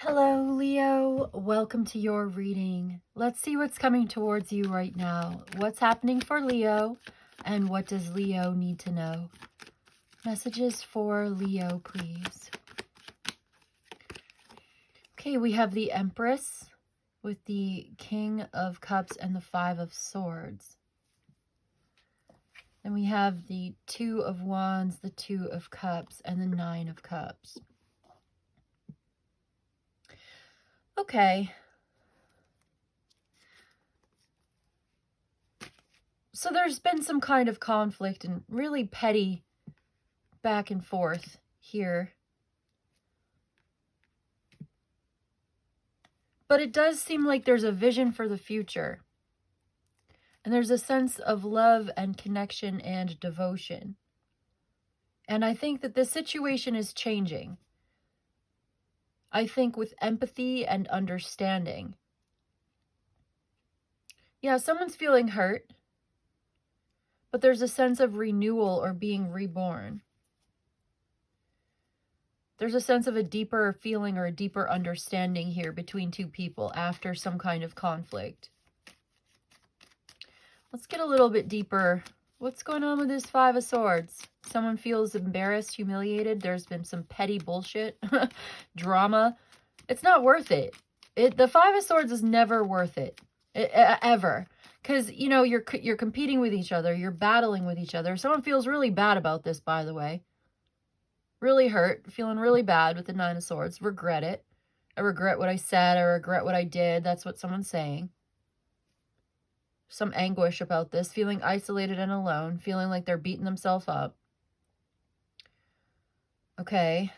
Hello, Leo. Welcome to your reading. Let's see what's coming towards you right now. What's happening for Leo, and what does Leo need to know? Messages for Leo, please. Okay, we have the Empress with the King of Cups and the Five of Swords. Then we have the Two of Wands, the Two of Cups, and the Nine of Cups. Okay. So there's been some kind of conflict and really petty back and forth here. But it does seem like there's a vision for the future. And there's a sense of love and connection and devotion. And I think that this situation is changing. I think with empathy and understanding. Yeah, someone's feeling hurt. But there's a sense of renewal or being reborn. There's a sense of a deeper feeling or a deeper understanding here between two people after some kind of conflict. Let's get a little bit deeper. What's going on with this Five of Swords? Someone feels embarrassed, humiliated. There's been some petty bullshit, drama. It's not worth it. The Five of Swords is never worth it, ever. Because, you know, you're competing with each other. You're battling with each other. Someone feels really bad about this, by the way. Really hurt, feeling really bad with the Nine of Swords. Regret it. I regret what I said. I regret what I did. That's what someone's saying. Some anguish about this, feeling isolated and alone, feeling like they're beating themselves up. Okay.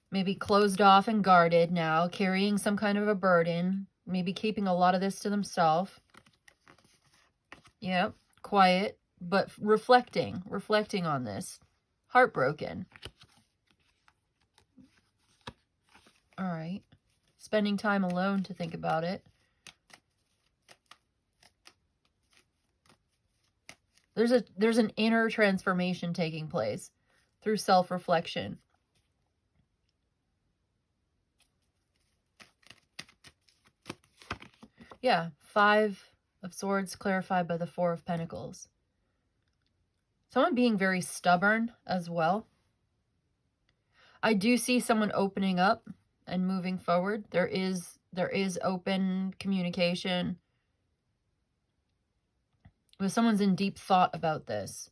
Maybe closed off and guarded now, carrying some kind of a burden, maybe keeping a lot of this to themselves. Yep, quiet, but reflecting on this. Heartbroken. All right. Spending time alone to think about it. There's an inner transformation taking place through self-reflection. Yeah, Five of Swords clarified by the Four of Pentacles. Someone being very stubborn as well. I do see someone opening up and moving forward. There is open communication. But someone's in deep thought about this.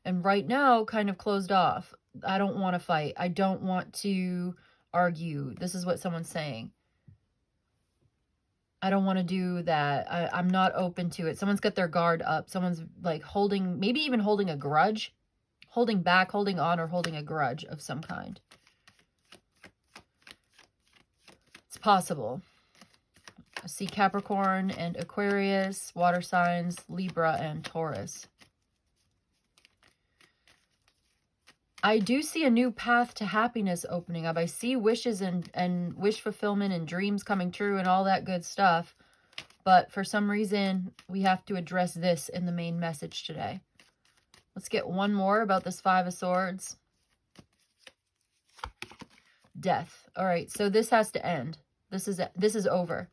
And right now, kind of closed off. I don't want to fight. I don't want to argue. This is what someone's saying. I don't want to do that. I'm not open to it. Someone's got their guard up. Someone's like holding, maybe even holding a grudge. Holding back, holding on, or holding a grudge of some kind. It's possible. I see Capricorn and Aquarius, water signs, Libra and Taurus. I do see a new path to happiness opening up. I see wishes and wish fulfillment and dreams coming true and all that good stuff. But for some reason, we have to address this in the main message today. Let's get one more about this Five of Swords. Death. All right, so this has to end. This is over.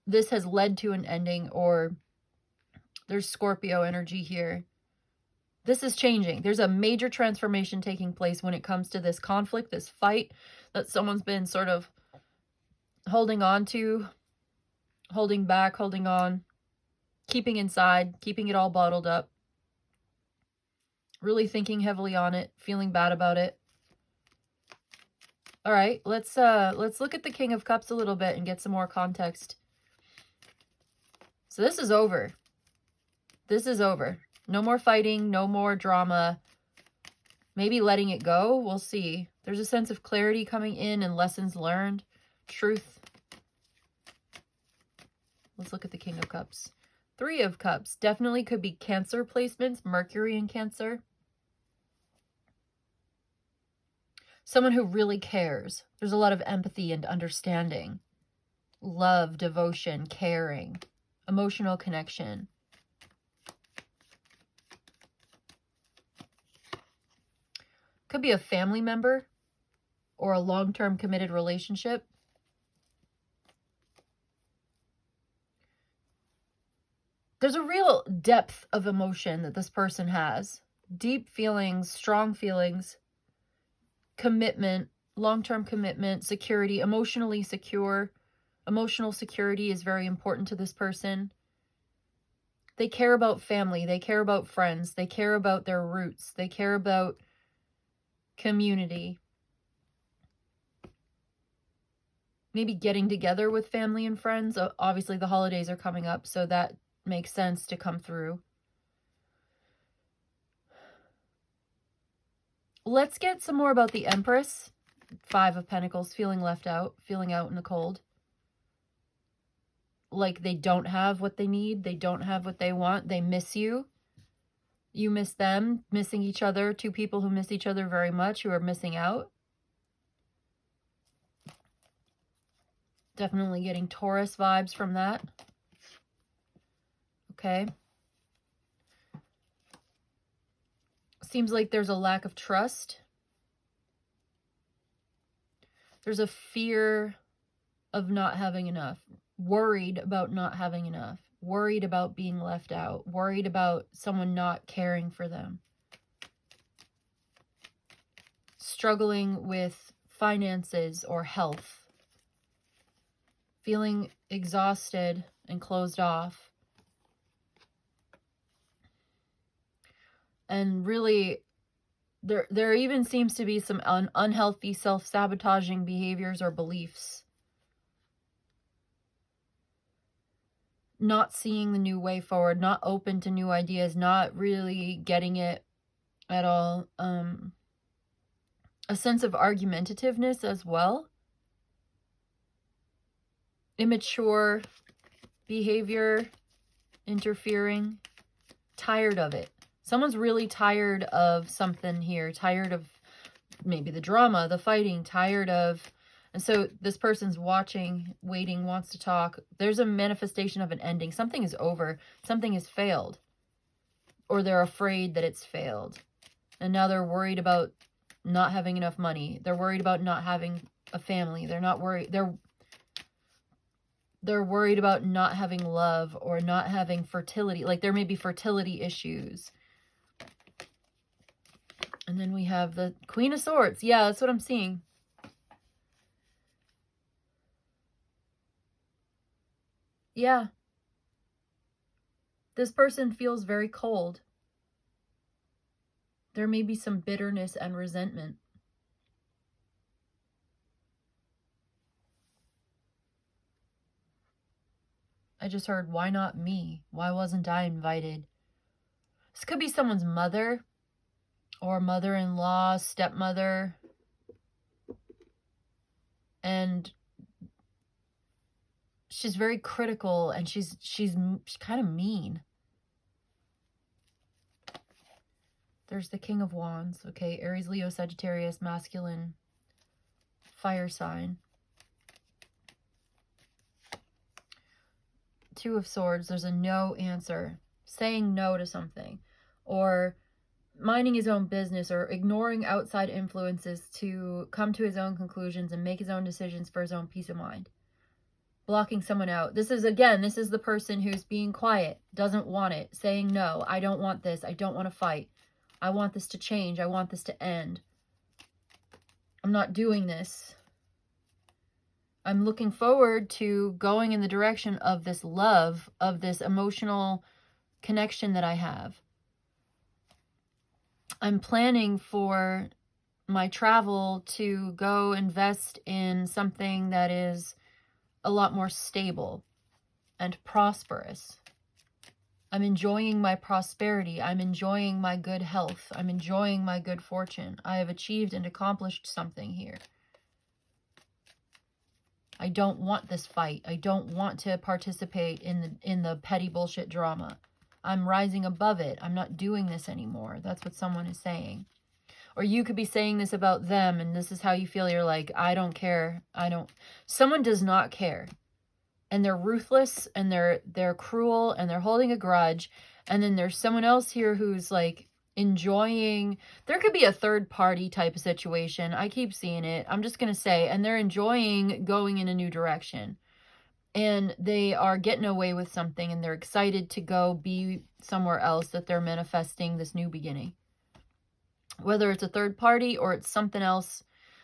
This has led to an ending, or there's Scorpio energy here. This is changing. There's a major transformation taking place when it comes to this conflict, this fight that someone's been sort of holding on to, holding back, holding on, keeping inside, keeping it all bottled up, really thinking heavily on it, feeling bad about it. All right, let's look at the King of Cups a little bit and get some more context. So this is over. This is over. No more fighting, no more drama. Maybe letting it go. We'll see. There's a sense of clarity coming in and lessons learned. Truth. Let's look at the King of Cups. Three of Cups. Definitely could be Cancer placements. Mercury in Cancer. Someone who really cares. There's a lot of empathy and understanding. Love, devotion, caring. Emotional connection. Could be a family member or a long-term committed relationship. There's a real depth of emotion that this person has. Deep feelings, strong feelings, commitment, long-term commitment, security, emotionally secure. Emotional security is very important to this person. They care about family. They care about friends. They care about their roots. They care about community. Maybe getting together with family and friends. Obviously, the holidays are coming up, so that makes sense to come through. Let's get some more about the Empress. 5 of Pentacles, feeling left out, feeling out in the cold. Like they don't have what they need. They don't have what they want. They miss you. You miss them, missing each other. 2 people who miss each other very much, who are missing out. Definitely getting Taurus vibes from that. Okay. Seems like there's a lack of trust. There's a fear of not having enough. Worried about not having enough. Worried about being left out. Worried about someone not caring for them. Struggling with finances or health. Feeling exhausted and closed off. And really, there even seems to be some unhealthy self-sabotaging behaviors or beliefs. Not seeing the new way forward, not open to new ideas, not really getting it at all. A sense of argumentativeness as well. Immature behavior, interfering. Tired of it. Someone's really tired of something here. Tired of maybe the drama, the fighting. Tired of... And so this person's watching, waiting, wants to talk. There's a manifestation of an ending. Something is over. Something has failed. Or they're afraid that it's failed. And now they're worried about not having enough money. They're worried about not having a family. They're not worried. They're worried about not having love or not having fertility. Like there may be fertility issues. And then we have the Queen of Swords. Yeah, that's what I'm seeing. Yeah. This person feels very cold. There may be some bitterness and resentment. I just heard, why not me? Why wasn't I invited? This could be someone's mother or mother-in-law, stepmother. And she's very critical and she's kind of mean. There's the King of Wands. Okay, Aries, Leo, Sagittarius, masculine, fire sign. 2 of Swords. There's a no answer. Saying no to something. Or minding his own business or ignoring outside influences to come to his own conclusions and make his own decisions for his own peace of mind. Blocking someone out. This is, again, this is the person who's being quiet, doesn't want it, saying no, I don't want this, I don't want to fight. I want this to change, I want this to end. I'm not doing this. I'm looking forward to going in the direction of this love, of this emotional connection that I have. I'm planning for my travel to go invest in something that is a lot more stable and prosperous. I'm enjoying my prosperity. I'm enjoying my good health. I'm enjoying my good fortune. I have achieved and accomplished something here. I don't want this fight. I don't want to participate in the petty bullshit drama. I'm rising above it. I'm not doing this anymore. That's what someone is saying. Or you could be saying this about them and this is how you feel. You're like, I don't care. Someone does not care. And they're ruthless and they're cruel and they're holding a grudge. And then there's someone else here who's like enjoying. There could be a third party type of situation. I keep seeing it. I'm just going to say, and they're enjoying going in a new direction. And they are getting away with something, and they're excited to go be somewhere else, that they're manifesting this new beginning. Whether it's a third party or it's something else.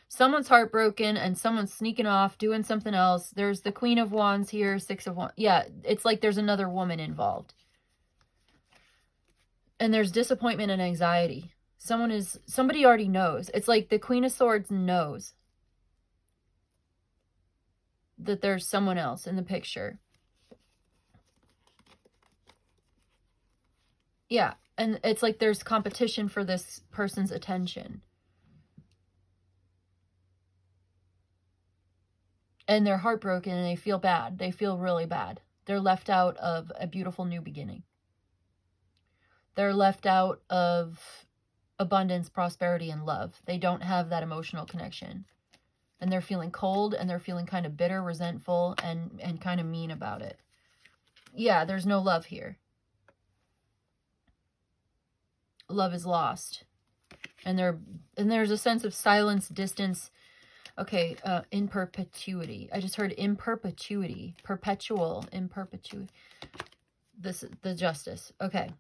Someone's heartbroken and someone's sneaking off doing something else. There's the Queen of Wands here, Six of Wands. Yeah, it's like there's another woman involved. And there's disappointment and anxiety. Somebody already knows. It's like the Queen of Swords knows that there's someone else in the picture. Yeah, and it's like there's competition for this person's attention. And they're heartbroken and they feel bad. They feel really bad. They're left out of a beautiful new beginning. They're left out of abundance, prosperity, and love. They don't have that emotional connection. And they're feeling cold, and they're feeling kind of bitter, resentful, and kind of mean about it. Yeah, there's no love here. Love is lost. And there's a sense of silence, distance. Okay, in perpetuity. I just heard in perpetuity. Perpetual, in perpetuity. The justice. Okay.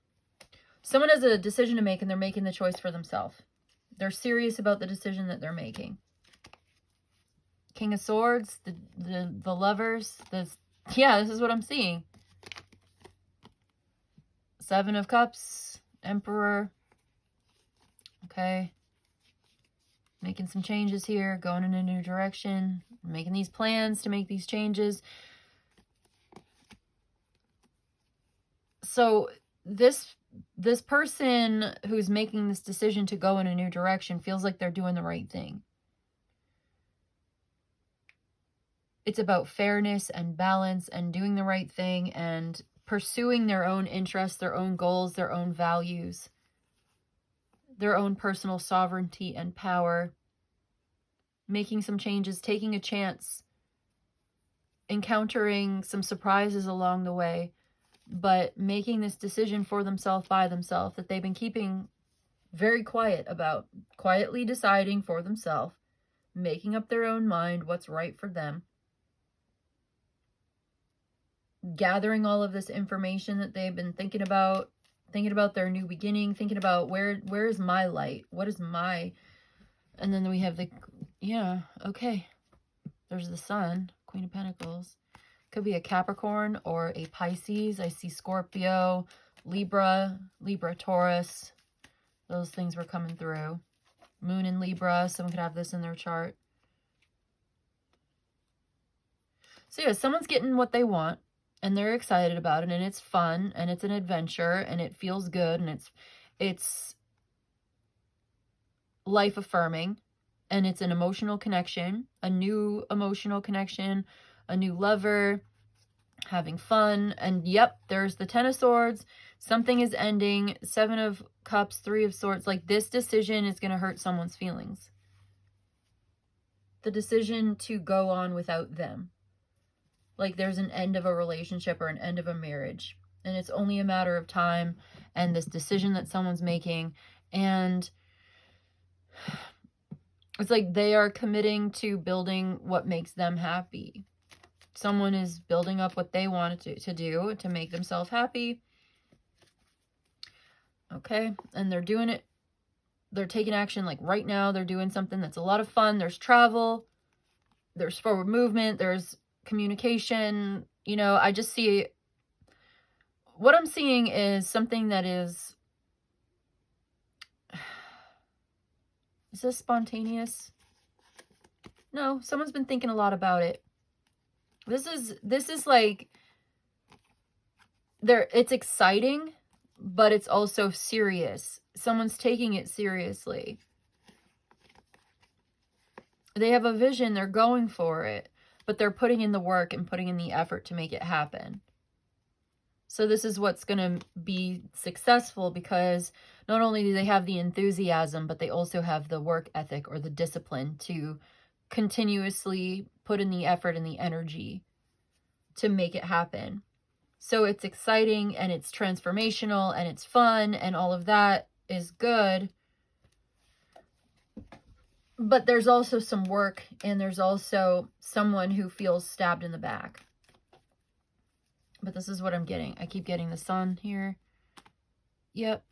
Someone has a decision to make, and they're making the choice for themselves. They're serious about the decision that they're making. King of Swords, the lovers. This is what I'm seeing. Seven of Cups, Emperor. Okay. Making some changes here, going in a new direction, making these plans to make these changes. So this person who's making this decision to go in a new direction feels like they're doing the right thing. It's about fairness and balance and doing the right thing and pursuing their own interests, their own goals, their own values, their own personal sovereignty and power, making some changes, taking a chance, encountering some surprises along the way, but making this decision for themselves, by themselves, that they've been keeping very quiet about, quietly deciding for themselves, making up their own mind what's right for them, gathering all of this information that they've been thinking about their new beginning, thinking about where is my light? What is my... And then we have the... Yeah, okay. There's the Sun, Queen of Pentacles. Could be a Capricorn or a Pisces. I see Scorpio, Libra, Taurus. Those things were coming through. Moon in Libra. Someone could have this in their chart. So yeah, someone's getting what they want. And they're excited about it, and it's fun, and it's an adventure, and it feels good, and it's life-affirming, and it's an emotional connection, a new emotional connection, a new lover, having fun, and yep, there's the Ten of Swords. Something is ending. Seven of Cups, Three of Swords. Like, this decision is going to hurt someone's feelings. The decision to go on without them. Like there's an end of a relationship or an end of a marriage. And it's only a matter of time and this decision that someone's making. And it's like they are committing to building what makes them happy. Someone is building up what they want to do to make themselves happy. Okay. And they're doing it. They're taking action like right now. They're doing something that's a lot of fun. There's travel. There's forward movement. There's communication. You know, I just see, what I'm seeing is something that is this spontaneous? No, someone's been thinking a lot about it. This is like, it's exciting, but it's also serious. Someone's taking it seriously. They have a vision, they're going for it. But they're putting in the work and putting in the effort to make it happen. So this is what's going to be successful, because not only do they have the enthusiasm, but they also have the work ethic or the discipline to continuously put in the effort and the energy to make it happen. So it's exciting and it's transformational and it's fun and all of that. is good. But there's also some work, and there's also someone who feels stabbed in the back. But this is what I'm getting. I keep getting the Sun here. Yep.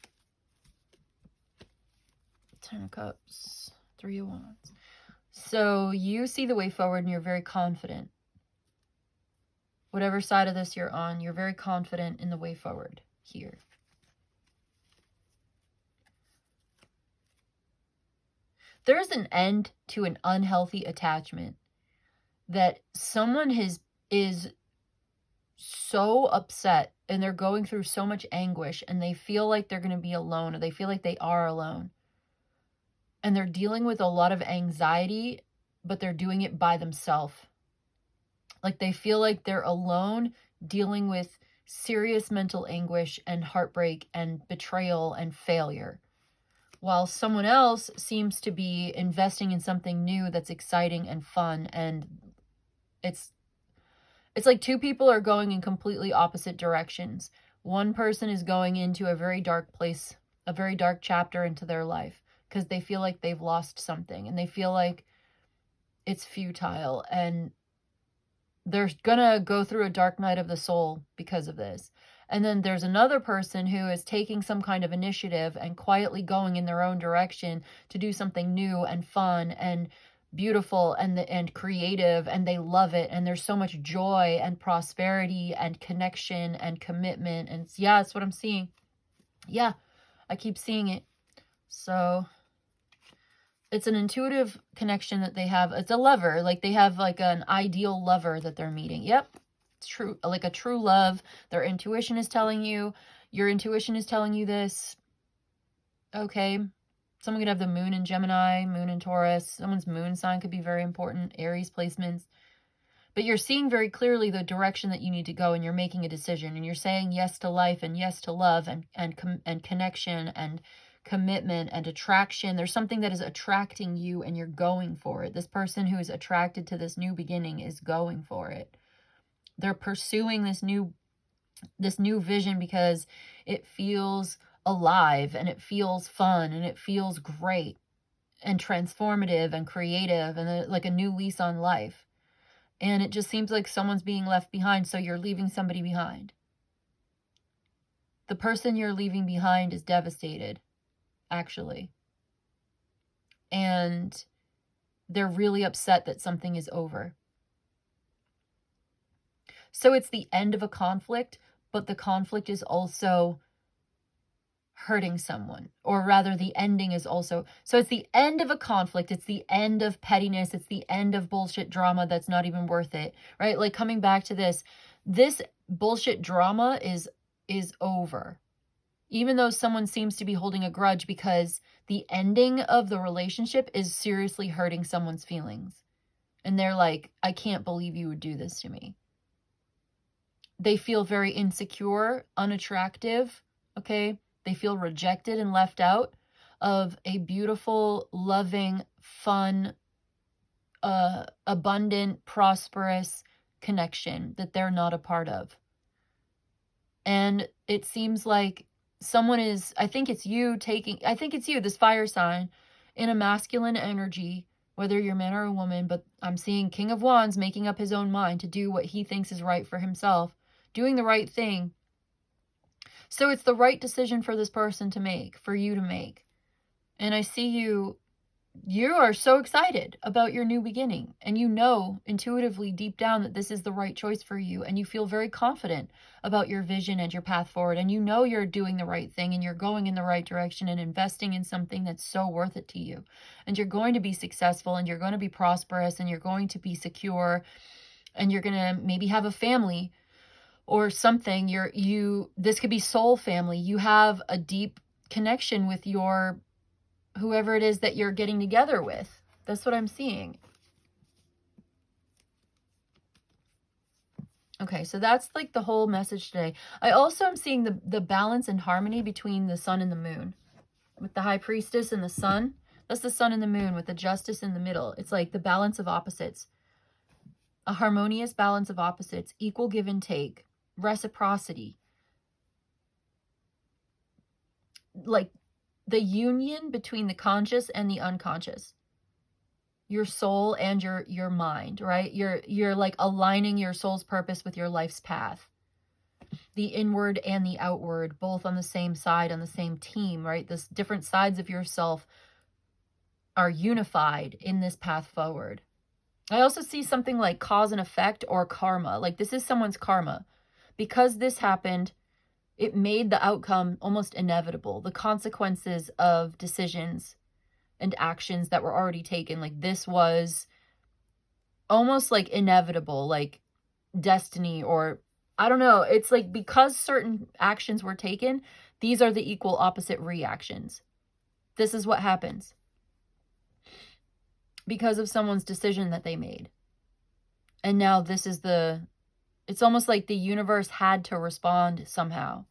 10 of Cups. 3 of Wands. So you see the way forward and you're very confident. Whatever side of this you're on, you're very confident in the way forward here. There's an end to an unhealthy attachment that someone is so upset and they're going through so much anguish and they feel like they're going to be alone, or they feel like they are alone. And they're dealing with a lot of anxiety, but they're doing it by themselves. Like they feel like they're alone dealing with serious mental anguish and heartbreak and betrayal and failure. While someone else seems to be investing in something new that's exciting and fun. And it's like two people are going in completely opposite directions. One person is going into a very dark place, a very dark chapter into their life, because they feel like they've lost something and they feel like it's futile, and they're gonna go through a dark night of the soul because of this. And then there's another person who is taking some kind of initiative and quietly going in their own direction to do something new and fun and beautiful and creative, and they love it, and there's so much joy and prosperity and connection and commitment. And yeah, that's what I'm seeing. Yeah, I keep seeing it. So it's an intuitive connection that they have. It's a lover. Like they have like an ideal lover that they're meeting. Yep. It's true. Like a true love. Their intuition is telling you. Your intuition is telling you this. Okay. Someone could have the moon in Gemini, moon in Taurus. Someone's moon sign could be very important. Aries placements. But you're seeing very clearly the direction that you need to go, and you're making a decision, and you're saying yes to life and yes to love and connection and commitment and attraction. There's something that is attracting you, and you're going for it. This person who is attracted to this new beginning is going for it. They're pursuing this new vision because it feels alive and it feels fun and it feels great and transformative and creative and like a new lease on life. And it just seems like someone's being left behind, so you're leaving somebody behind. The person you're leaving behind is devastated, actually. And they're really upset that something is over. So it's the end of a conflict, but the conflict is also hurting someone, or rather the ending is also, so it's the end of a conflict, it's the end of pettiness, it's the end of bullshit drama that's not even worth it, right? Like coming back to this bullshit drama is over, even though someone seems to be holding a grudge, because the ending of the relationship is seriously hurting someone's feelings, and they're like, I can't believe you would do this to me. They feel very insecure, unattractive, okay? They feel rejected and left out of a beautiful, loving, fun, abundant, prosperous connection that they're not a part of. And it seems like someone is, I think it's you, this fire sign, in a masculine energy, whether you're a man or a woman, but I'm seeing King of Wands making up his own mind to do what he thinks is right for himself, doing the right thing. So it's the right decision for this person to make, for you to make. And I see you are so excited about your new beginning, and you know intuitively deep down that this is the right choice for you, and you feel very confident about your vision and your path forward, and you know you're doing the right thing, and you're going in the right direction and investing in something that's so worth it to you. And you're going to be successful, and you're going to be prosperous, and you're going to be secure, and you're going to maybe have a family or something. This could be soul family. You have a deep connection with your whoever it is that you're getting together with. That's what I'm seeing. Okay, so that's like the whole message today. I also am seeing the balance and harmony between the sun and the moon. With the High Priestess and the sun. That's the sun and the moon with the Justice in the middle. It's like the balance of opposites. A harmonious balance of opposites. Equal give and take. Reciprocity. Like the union between the conscious and the unconscious, your soul and your mind, right? You're like aligning your soul's purpose with your life's path. The inward and the outward, both on the same side, on the same team, right? This different sides of yourself are unified in this path forward. I also see something like cause and effect or karma. Like this is someone's karma. Because this happened, it made the outcome almost inevitable. The consequences of decisions and actions that were already taken, like this was almost like inevitable, like destiny, or I don't know. It's like because certain actions were taken, these are the equal opposite reactions. This is what happens because of someone's decision that they made. And now this is it's almost like the universe had to respond somehow.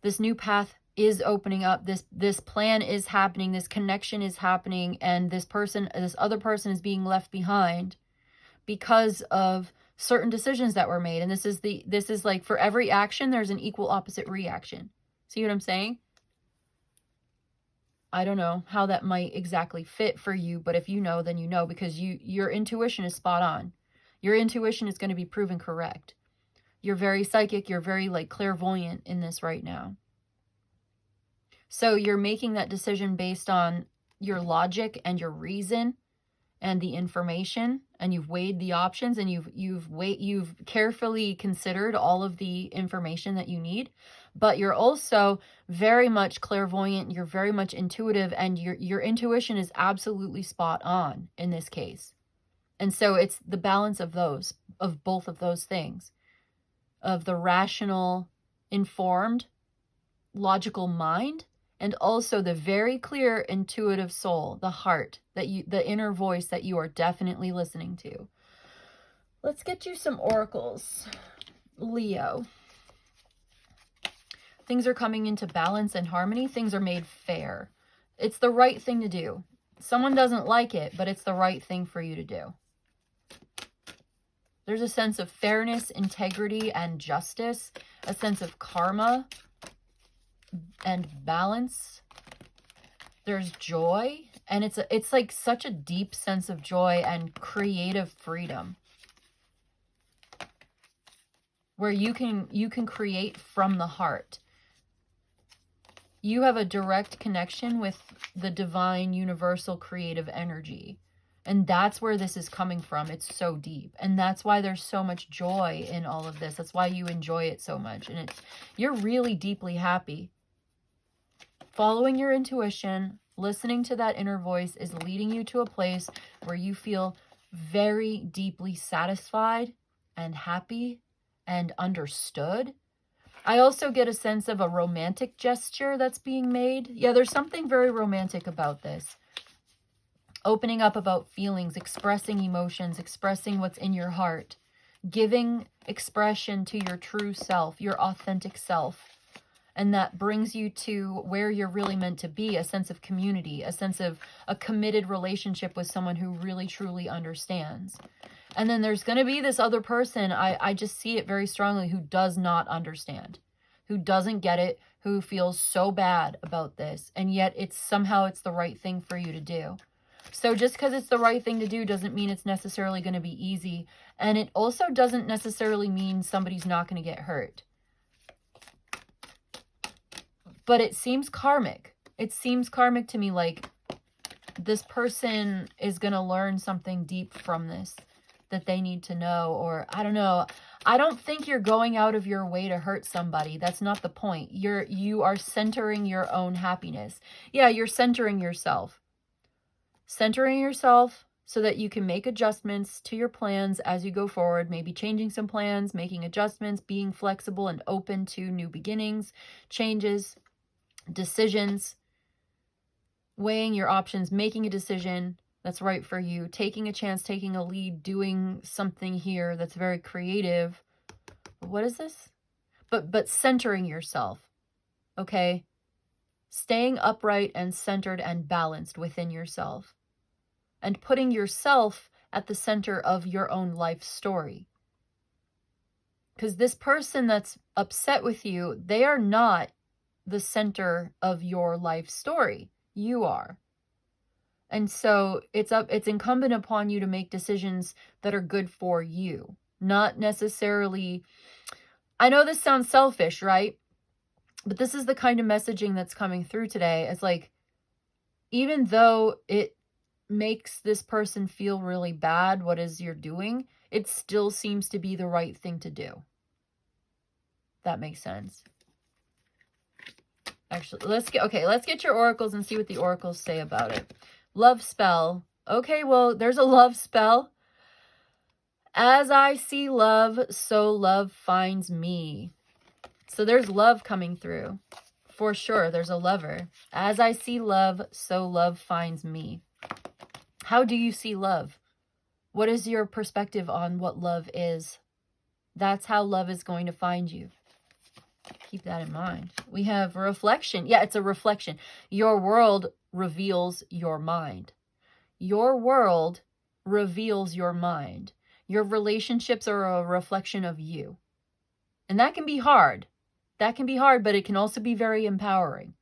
This new path is opening up. This plan is happening. This connection is happening. And this other person is being left behind because of certain decisions that were made. And this is like for every action, there's an equal opposite reaction. See what I'm saying? I don't know how that might exactly fit for you, but if you know, then you know, because your intuition is spot on. Your intuition is going to be proven correct. You're very psychic. You're very like clairvoyant in this right now. So you're making that decision based on your logic and your reason and the information, and you've weighed the options, and you've carefully considered all of the information that you need. But you're also very much clairvoyant, you're very much intuitive, and your intuition is absolutely spot on in this case. And so it's the balance of both of those things, of the rational, informed, logical mind, and also the very clear intuitive soul, the heart, the inner voice that you are definitely listening to. Let's get you some oracles. Leo. Things are coming into balance and harmony. Things are made fair. It's the right thing to do. Someone doesn't like it, but it's the right thing for you to do. There's a sense of fairness, integrity, and justice, a sense of karma and balance. There's joy, and it's like such a deep sense of joy and creative freedom, where you can create from the heart. You have a direct connection with the divine, universal, creative energy. And that's where this is coming from. It's so deep. And that's why there's so much joy in all of this. That's why you enjoy it so much. And you're really deeply happy. Following your intuition, listening to that inner voice is leading you to a place where you feel very deeply satisfied and happy and understood. I also get a sense of a romantic gesture that's being made. Yeah, there's something very romantic about this. Opening up about feelings, expressing emotions, expressing what's in your heart, giving expression to your true self, your authentic self. And that brings you to where you're really meant to be, a sense of community, a sense of a committed relationship with someone who really, truly understands. And then there's going to be this other person, I just see it very strongly, who does not understand, who doesn't get it, who feels so bad about this. And yet somehow it's the right thing for you to do. So just because it's the right thing to do doesn't mean it's necessarily going to be easy. And it also doesn't necessarily mean somebody's not going to get hurt. But it seems karmic. It seems karmic to me, like this person is going to learn something deep from this that they need to know. Or I don't know. I don't think you're going out of your way to hurt somebody. That's not the point. You are centering your own happiness. Yeah, you're centering yourself. Centering yourself so that you can make adjustments to your plans as you go forward, maybe changing some plans, making adjustments, being flexible and open to new beginnings, changes, decisions, weighing your options, making a decision that's right for you, taking a chance, taking a lead, doing something here that's very creative. What is this? But centering yourself, okay? Staying upright and centered and balanced within yourself, and putting yourself at the center of your own life story. Because this person that's upset with you, they are not the center of your life story. You are. And so it's incumbent upon you to make decisions that are good for you. Not necessarily, I know this sounds selfish, right? But this is the kind of messaging that's coming through today. It's like, even though it makes this person feel really bad, what is you're doing, it still seems to be the right thing to do. That makes sense. Actually, let's get your oracles and see what the oracles say about it. Love spell. Okay, well, there's a love spell. As I see love, so love finds me. So there's love coming through. For sure, there's a lover. As I see love, so love finds me. How do you see love? What is your perspective on what love is? That's how love is going to find you. Keep that in mind. We have reflection. Yeah, it's a reflection. Your world reveals your mind. Your world reveals your mind. Your relationships are a reflection of you. And that can be hard. That can be hard, but it can also be very empowering.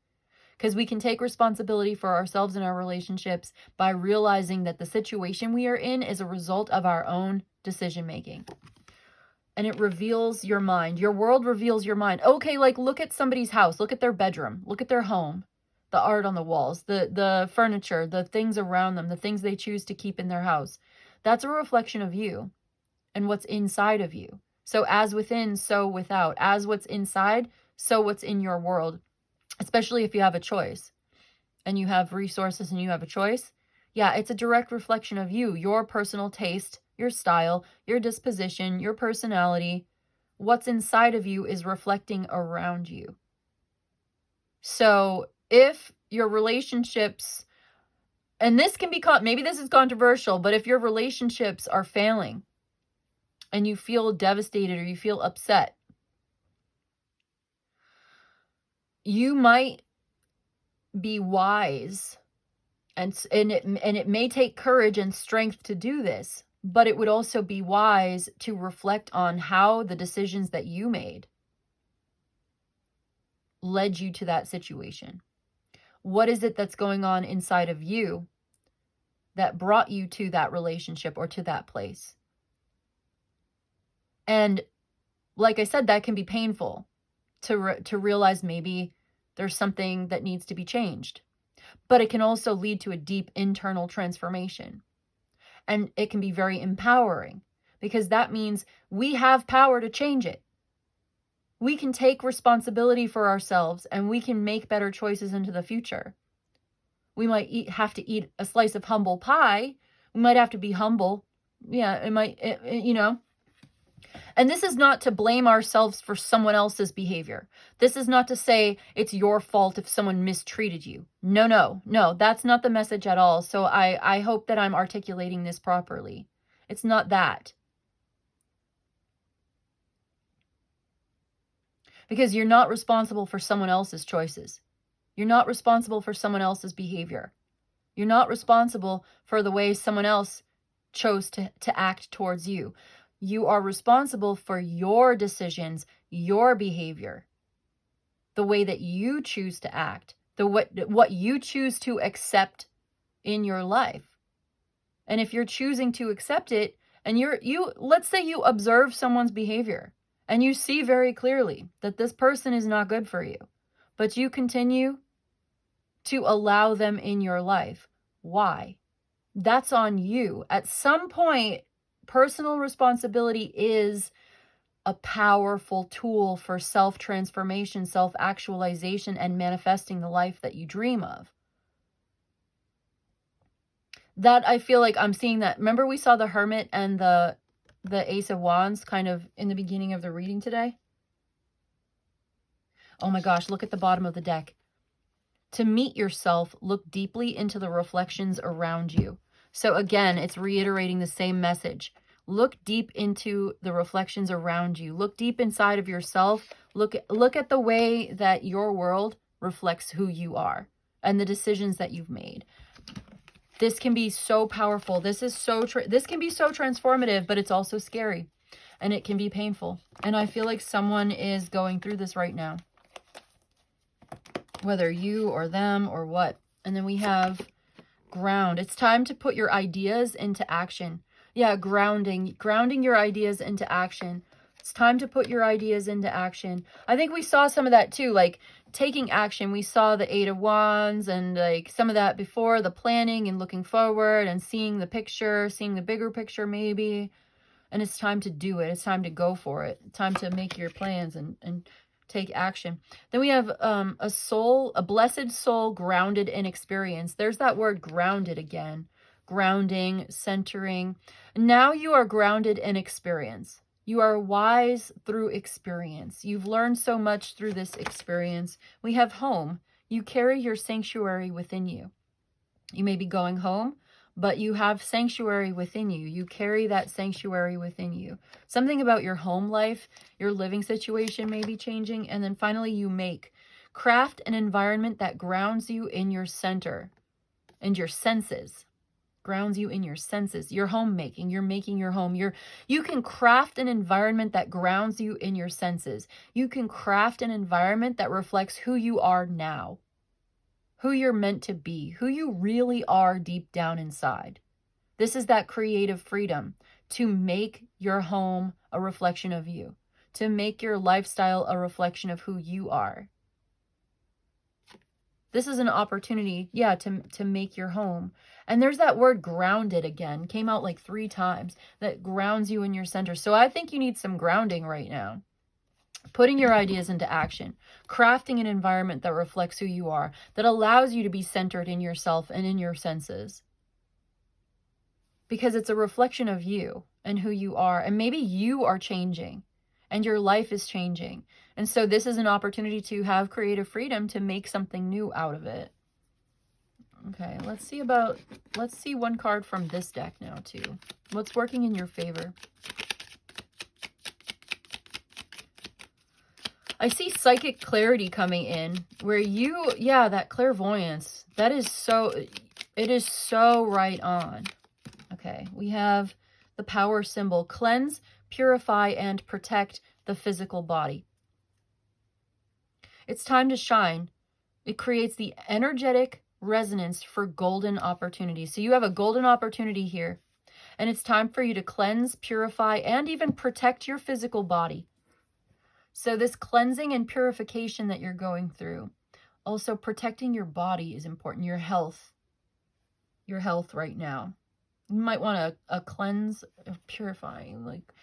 Because we can take responsibility for ourselves and our relationships by realizing that the situation we are in is a result of our own decision making. And it reveals your mind. Your world reveals your mind. Okay, like look at somebody's house. Look at their bedroom. Look at their home. The art on the walls. The furniture. The things around them. The things they choose to keep in their house. That's a reflection of you and what's inside of you. So as within, so without. As what's inside, so what's in your world. Especially if you have a choice. And you have resources and you have a choice. Yeah, it's a direct reflection of you. Your personal taste. Your style, your disposition, your personality, what's inside of you is reflecting around you. So if your relationships, and this can be, maybe this is controversial, but if your relationships are failing and you feel devastated or you feel upset, you might be wise, and it may take courage and strength to do this. But it would also be wise to reflect on how the decisions that you made led you to that situation. What is it that's going on inside of you that brought you to that relationship or to that place? And like I said, that can be painful to realize maybe there's something that needs to be changed. But it can also lead to a deep internal transformation. And it can be very empowering because that means we have power to change it. We can take responsibility for ourselves and we can make better choices into the future. We might have to eat a slice of humble pie. We might have to be humble. Yeah, you know. And this is not to blame ourselves for someone else's behavior. This is not to say it's your fault if someone mistreated you. No, that's not the message at all. So I hope that I'm articulating this properly. It's not that. Because you're not responsible for someone else's choices. You're not responsible for someone else's behavior. You're not responsible for the way someone else chose to act towards you. You are responsible for your decisions, your behavior, the way that you choose to act, what you choose to accept in your life. And if you're choosing to accept it, and let's say you observe someone's behavior, and you see very clearly that this person is not good for you, but you continue to allow them in your life. Why? That's on you. At some point, personal responsibility is a powerful tool for self-transformation, self-actualization, and manifesting the life that you dream of. That I feel like I'm seeing that. Remember we saw the Hermit and the Ace of Wands kind of in the beginning of the reading today? Oh my gosh, look at the bottom of the deck. To meet yourself, look deeply into the reflections around you. So again, it's reiterating the same message. Look deep into the reflections around you. Look deep inside of yourself. Look at the way that your world reflects who you are and the decisions that you've made. This can be so powerful. This can be so transformative, but it's also scary and it can be painful. And I feel like someone is going through this right now. whether you or them or what. And then we have ground. It's time to put your ideas into action. Yeah, grounding your ideas into action. It's time to put your ideas into action. I think we saw some of that too, like taking action. We saw the 8 of Wands and like some of that before, the planning and looking forward and seeing the picture, seeing the bigger picture maybe. And it's time to do it. It's time to go for it. It's time to make your plans and take action. Then we have a blessed soul grounded in experience. There's that word grounded again. Grounding, centering. Now you are grounded in experience. You are wise through experience. You've learned so much through this experience. We have home. You carry your sanctuary within you. You may be going home, but you have sanctuary within you. You carry that sanctuary within you. Something about your home life, your living situation may be changing. And then finally, you craft an environment that grounds you in your center and your senses. Grounds you in your senses. Your homemaking. You're making your home. You can craft an environment that grounds you in your senses. You can craft an environment that reflects who you are now. Who you're meant to be, who you really are deep down inside. This is that creative freedom to make your home a reflection of you, to make your lifestyle a reflection of who you are. This is an opportunity, yeah, to make your home. And there's that word grounded again, came out like 3 times, that grounds you in your center. So I think you need some grounding right now. Putting your ideas into action, crafting an environment that reflects who you are, that allows you to be centered in yourself and in your senses. Because it's a reflection of you and who you are. And maybe you are changing and your life is changing. And so this is an opportunity to have creative freedom to make something new out of it. Okay, let's see one card from this deck now too. What's working in your favor? I see psychic clarity coming in where that clairvoyance, it is so right on. Okay, we have the power symbol, cleanse, purify, and protect the physical body. It's time to shine. It creates the energetic resonance for golden opportunities. So you have a golden opportunity here, and it's time for you to cleanse, purify, and even protect your physical body. So this cleansing and purification that you're going through, also protecting your body is important, your health right now. You might want a cleanse, purifying, like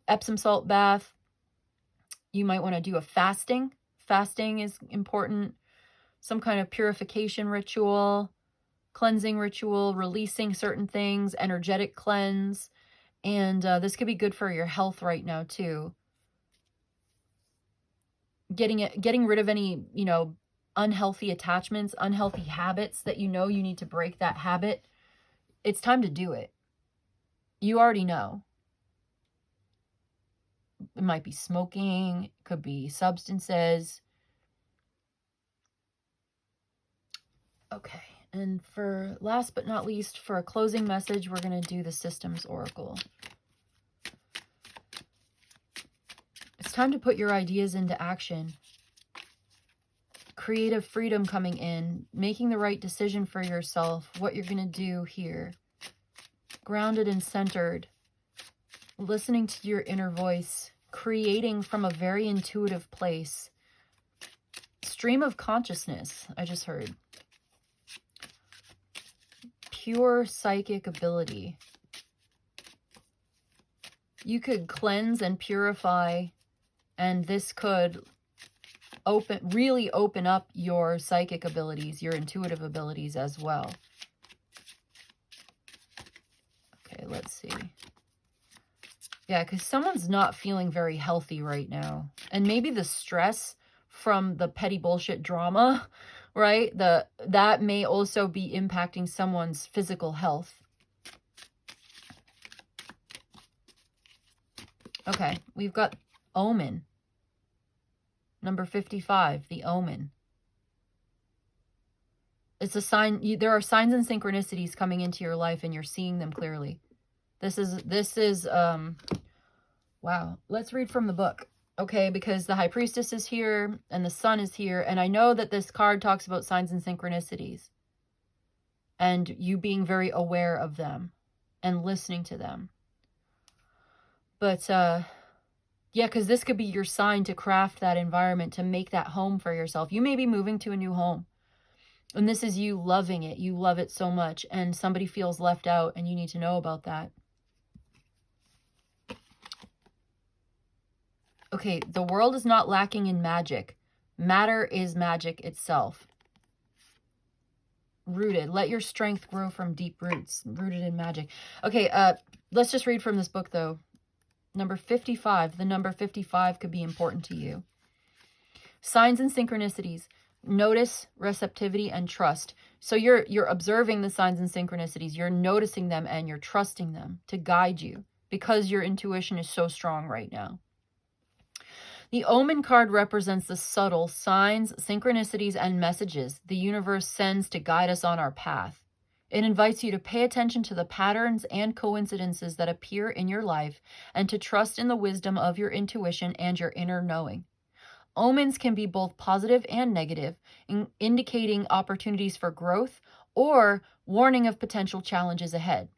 Epsom salt bath. You might want to do a fasting. Fasting is important. Some kind of purification ritual, cleansing ritual, releasing certain things, energetic cleanse. And this could be good for your health right now too. Getting rid of any, unhealthy attachments, unhealthy habits that you need to break that habit. It's time to do it. You already know. It might be smoking, it could be substances. Okay, and for last but not least, for a closing message, we're going to do the Systems Oracle. It's time to put your ideas into action. Creative freedom coming in, making the right decision for yourself, what you're going to do here. Grounded and centered, listening to your inner voice, creating from a very intuitive place. Stream of consciousness, I just heard. Pure psychic ability. You could cleanse and purify, and this could really open up your psychic abilities, your intuitive abilities as well. Okay, let's see. Yeah, because someone's not feeling very healthy right now. And maybe the stress from the petty bullshit drama, right? That may also be impacting someone's physical health. Okay, we've got Omen. Number 55, the Omen. It's a sign, there are signs and synchronicities coming into your life and you're seeing them clearly. This is wow. Let's read from the book. Okay, because the High Priestess is here and the Sun is here. And I know that this card talks about signs and synchronicities and you being very aware of them and listening to them. But yeah, because this could be your sign to craft that environment, to make that home for yourself. You may be moving to a new home. And this is you loving it. You love it so much. And somebody feels left out and you need to know about that. Okay, the world is not lacking in magic. Matter is magic itself. Rooted. Let your strength grow from deep roots. Rooted in magic. Okay, let's just read from this book, though. Number 55. The number 55 could be important to you. Signs and synchronicities. Notice, receptivity, and trust. So you're observing the signs and synchronicities. You're noticing them and you're trusting them to guide you because your intuition is so strong right now. The Omen card represents the subtle signs, synchronicities, and messages the universe sends to guide us on our path. It invites you to pay attention to the patterns and coincidences that appear in your life and to trust in the wisdom of your intuition and your inner knowing. Omens can be both positive and negative, indicating opportunities for growth or warning of potential challenges ahead.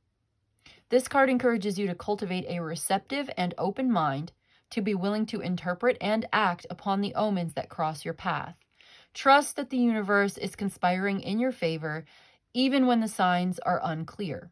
This card encourages you to cultivate a receptive and open mind, to be willing to interpret and act upon the omens that cross your path. Trust that the universe is conspiring in your favor, even when the signs are unclear.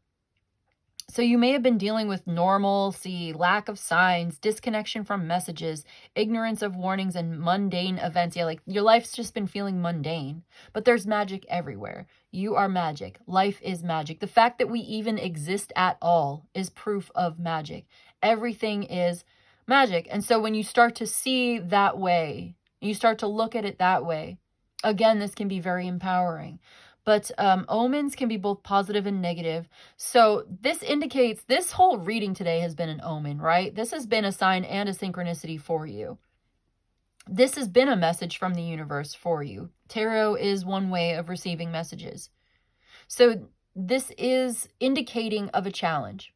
So you may have been dealing with normalcy, lack of signs, disconnection from messages, ignorance of warnings, and mundane events. Yeah, like your life's just been feeling mundane, but there's magic everywhere. You are magic. Life is magic. The fact that we even exist at all is proof of magic. Everything is magic. And so when you start to see that way, you start to look at it that way, again, this can be very empowering. But omens can be both positive and negative. So this indicates this whole reading today has been an omen, right? This has been a sign and a synchronicity for you. This has been a message from the universe for you. Tarot is one way of receiving messages. So this is indicating of a challenge.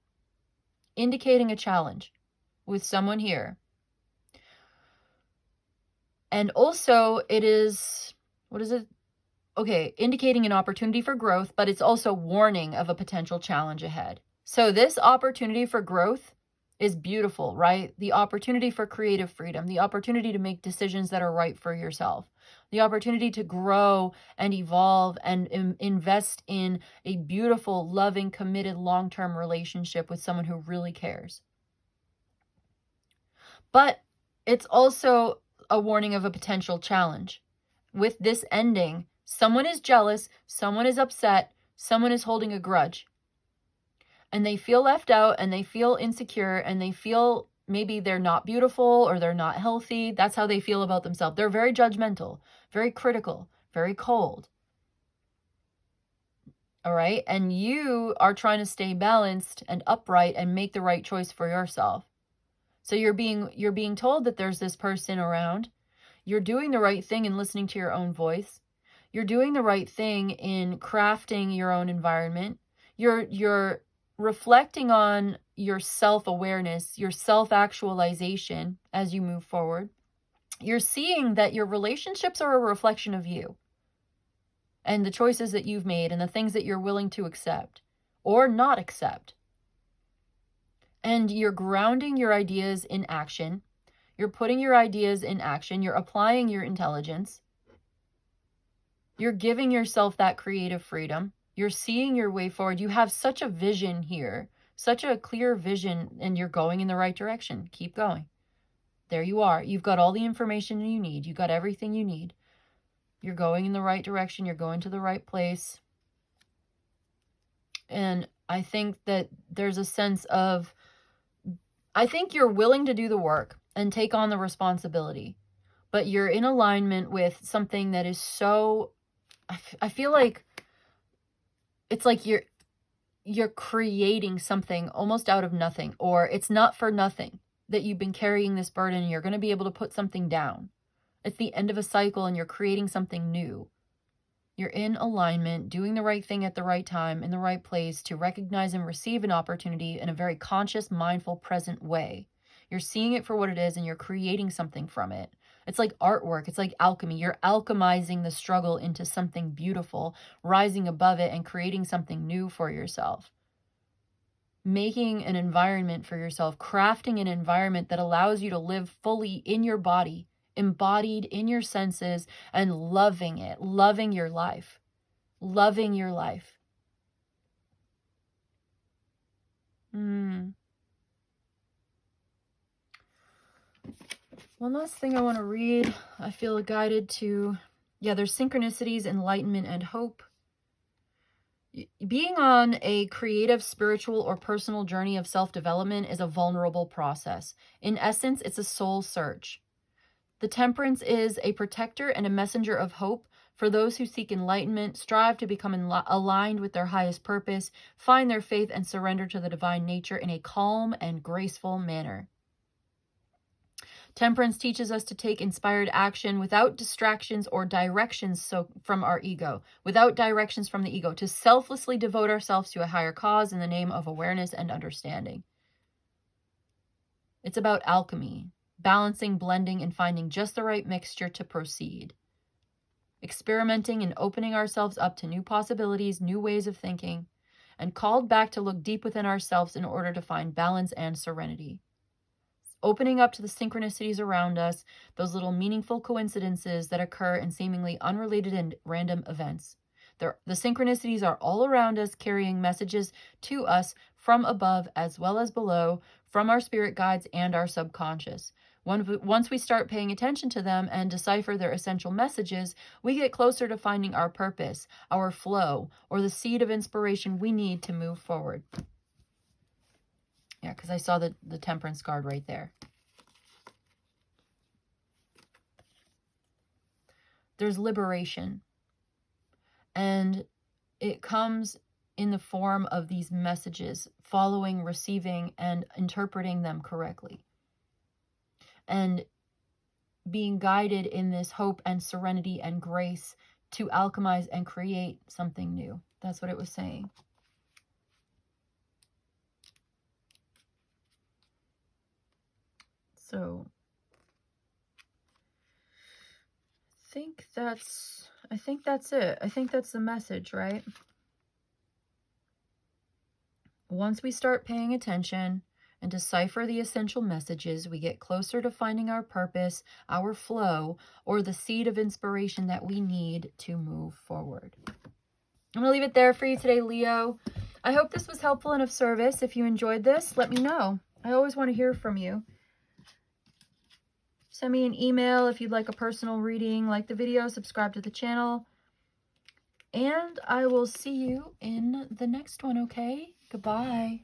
Indicating a challenge with someone here. And also it is, what is it? Okay, indicating an opportunity for growth, but it's also warning of a potential challenge ahead. So this opportunity for growth is beautiful, right? The opportunity for creative freedom, the opportunity to make decisions that are right for yourself, the opportunity to grow and evolve and invest in a beautiful, loving, committed, long-term relationship with someone who really cares. But it's also a warning of a potential challenge. With this ending, someone is jealous, someone is upset, someone is holding a grudge. And they feel left out and they feel insecure and they feel maybe they're not beautiful or they're not healthy. That's how they feel about themselves. They're very judgmental, very critical, very cold. All right? And you are trying to stay balanced and upright and make the right choice for yourself. So you're being told that there's this person around. You're doing the right thing in listening to your own voice. You're doing the right thing in crafting your own environment. You're reflecting on your self-awareness, your self-actualization as you move forward. You're seeing that your relationships are a reflection of you and the choices that you've made and the things that you're willing to accept or not accept. And you're grounding your ideas in action. You're putting your ideas in action. You're applying your intelligence. You're giving yourself that creative freedom. You're seeing your way forward. You have such a vision here, such a clear vision, and you're going in the right direction. Keep going. There you are. You've got all the information you need. You've got everything you need. You're going in the right direction. You're going to the right place. And I think that there's a sense of, I think you're willing to do the work and take on the responsibility, but you're in alignment with something that is so, I feel like it's like you're creating something almost out of nothing, or it's not for nothing that you've been carrying this burden and you're going to be able to put something down. It's the end of a cycle and you're creating something new. You're in alignment, doing the right thing at the right time, in the right place to recognize and receive an opportunity in a very conscious, mindful, present way. You're seeing it for what it is and you're creating something from it. It's like artwork. It's like alchemy. You're alchemizing the struggle into something beautiful, rising above it and creating something new for yourself. Making an environment for yourself, crafting an environment that allows you to live fully in your body, embodied in your senses, and loving it, loving your life, loving your life. One last thing I want to read. I feel guided to, there's synchronicities, enlightenment, and hope. Being on a creative, spiritual, or personal journey of self-development is a vulnerable process. In essence, it's a soul search. The Temperance is a protector and a messenger of hope for those who seek enlightenment, strive to become aligned with their highest purpose, find their faith, and surrender to the divine nature in a calm and graceful manner. Temperance teaches us to take inspired action without distractions or directions from our ego, without directions from the ego, to selflessly devote ourselves to a higher cause in the name of awareness and understanding. It's about alchemy, balancing, blending, and finding just the right mixture to proceed. Experimenting and opening ourselves up to new possibilities, new ways of thinking, and called back to look deep within ourselves in order to find balance and serenity. Opening up to the synchronicities around us, those little meaningful coincidences that occur in seemingly unrelated and random events. The synchronicities are all around us, carrying messages to us from above as well as below, from our spirit guides and our subconscious. Once we start paying attention to them and decipher their essential messages, we get closer to finding our purpose, our flow, or the seed of inspiration we need to move forward. Yeah, because I saw the Temperance card right there. There's liberation. And it comes in the form of these messages, following, receiving, and interpreting them correctly. And being guided in this hope and serenity and grace to alchemize and create something new. That's what it was saying. So I think that's it. I think that's the message, right? Once we start paying attention and decipher the essential messages, we get closer to finding our purpose, our flow, or the seed of inspiration that we need to move forward. I'm going to leave it there for you today, Leo. I hope this was helpful and of service. If you enjoyed this, let me know. I always want to hear from you. Send me an email if you'd like a personal reading. Like the video, subscribe to the channel. And I will see you in the next one, okay? Goodbye.